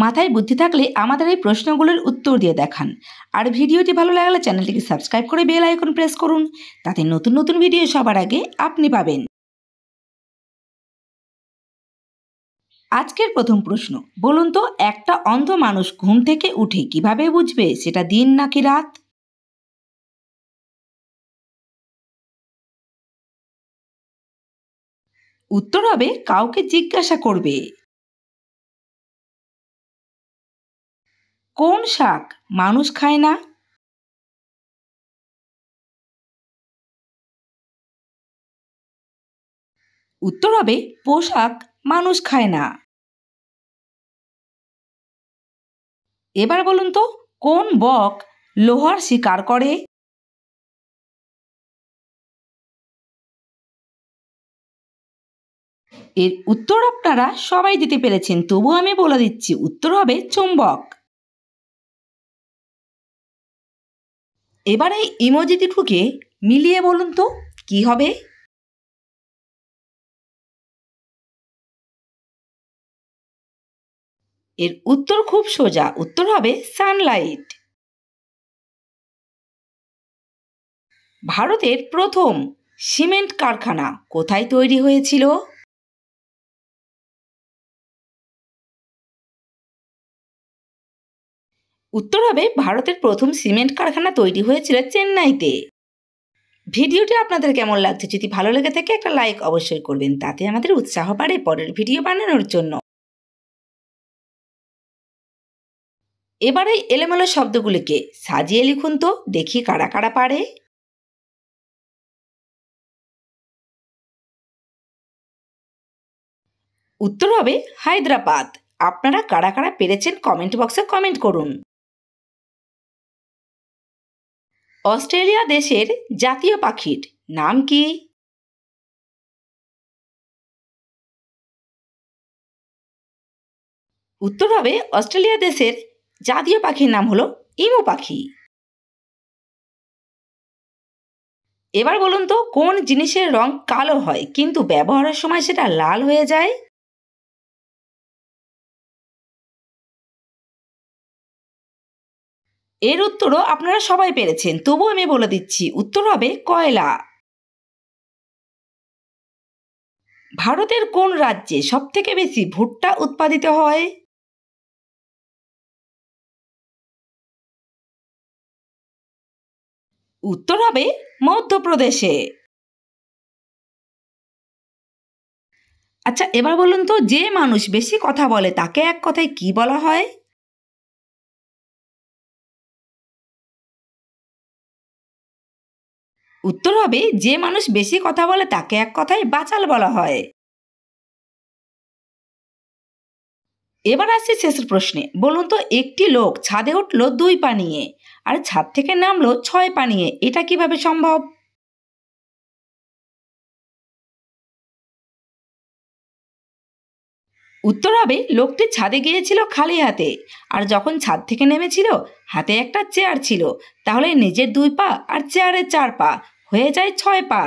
মাথায় বুদ্ধি থাকলে আমাদের এই প্রশ্নগুলোর উত্তর দিয়ে দেখান। আর ভিডিওটি ভালো লাগলে চ্যানেলটিকে সাবস্ক্রাইব করে বেল আইকন প্রেস করুন, তাতে নতুন নতুন ভিডিও সবার আগে আপনি পাবেন। আজকের প্রথম প্রশ্ন, বলুন তো একটা অন্ধ মানুষ ঘুম থেকে উঠে কিভাবে বুঝবে সেটা দিন নাকি রাত? উত্তর হবে কাউকে জিজ্ঞাসা করবে। কোন শাক মানুষ খায় না? উত্তর হবে পোশাক মানুষ খায় না। এবার বলুন তো কোন বক লোহার শিকার করে? এর উত্তর আপনারা সবাই দিতে পেরেছেন, তবু আমি বলে দিচ্ছি উত্তর হবে চুম্বক। এবার এই ইমোজি দুটোকে মিলিয়ে বলুন তো কি হবে? এর উত্তর খুব সোজা, উত্তর হবে সানলাইট। ভারতের প্রথম সিমেন্ট কারখানা কোথায় তৈরি হয়েছিল? উত্তর হবে ভারতের প্রথম সিমেন্ট কারখানা তৈরি হয়েছিল চেন্নাইতে। ভিডিওটি আপনাদের কেমন লাগছে? যদি ভালো লেগে থাকে একটা লাইক অবশ্যই করবেন, তাতে আমাদের উৎসাহ বাড়ে পরের ভিডিও বানানোর জন্য। এবারে এলোমেলো শব্দগুলিকে সাজিয়ে লিখুন তো, দেখি কারা কারা পারে। উত্তর হবে হায়দ্রাবাদ। আপনারা কারা কারা পেরেছেন কমেন্ট বক্সে কমেন্ট করুন। অস্ট্রেলিয়া দেশের জাতীয় পাখির নাম কি? উত্তর হবে অস্ট্রেলিয়া দেশের জাতীয় পাখির নাম হলো ইমু পাখি। এবার বলুন তো কোন জিনিসের রং কালো হয় কিন্তু ব্যবহারের সময় সেটা লাল হয়ে যায়? এর উত্তরও আপনারা সবাই পেরেছেন, তবু আমি বলে দিচ্ছি উত্তর হবে কয়লা। ভারতের কোন রাজ্যে সবথেকে বেশি ভুট্টা উৎপাদিত হয়? উত্তর হবে মধ্যপ্রদেশে। আচ্ছা, এবার বলুন তো যে মানুষ বেশি কথা বলে তাকে এক কথায় কি বলা হয়? উত্তর হবে যে মানুষ বেশি কথা বলে তাকে এক কথায় বাচাল বলা হয়। এবার আসছে শেষের প্রশ্নে, বলুন তো একটি লোক ছাদে উঠলো 2 পা নিয়ে আর ছাদ থেকে নামলো 6 পা নিয়ে, এটা কিভাবে সম্ভব? উত্তর হবে লোকটি ছাদে গিয়েছিল খালি হাতে, আর যখন ছাদ থেকে নেমেছিল হাতে একটা চেয়ার ছিল, তাহলে নিজের 2 পা আর চেয়ারের 4 পা হয়ে যায় 6 পা।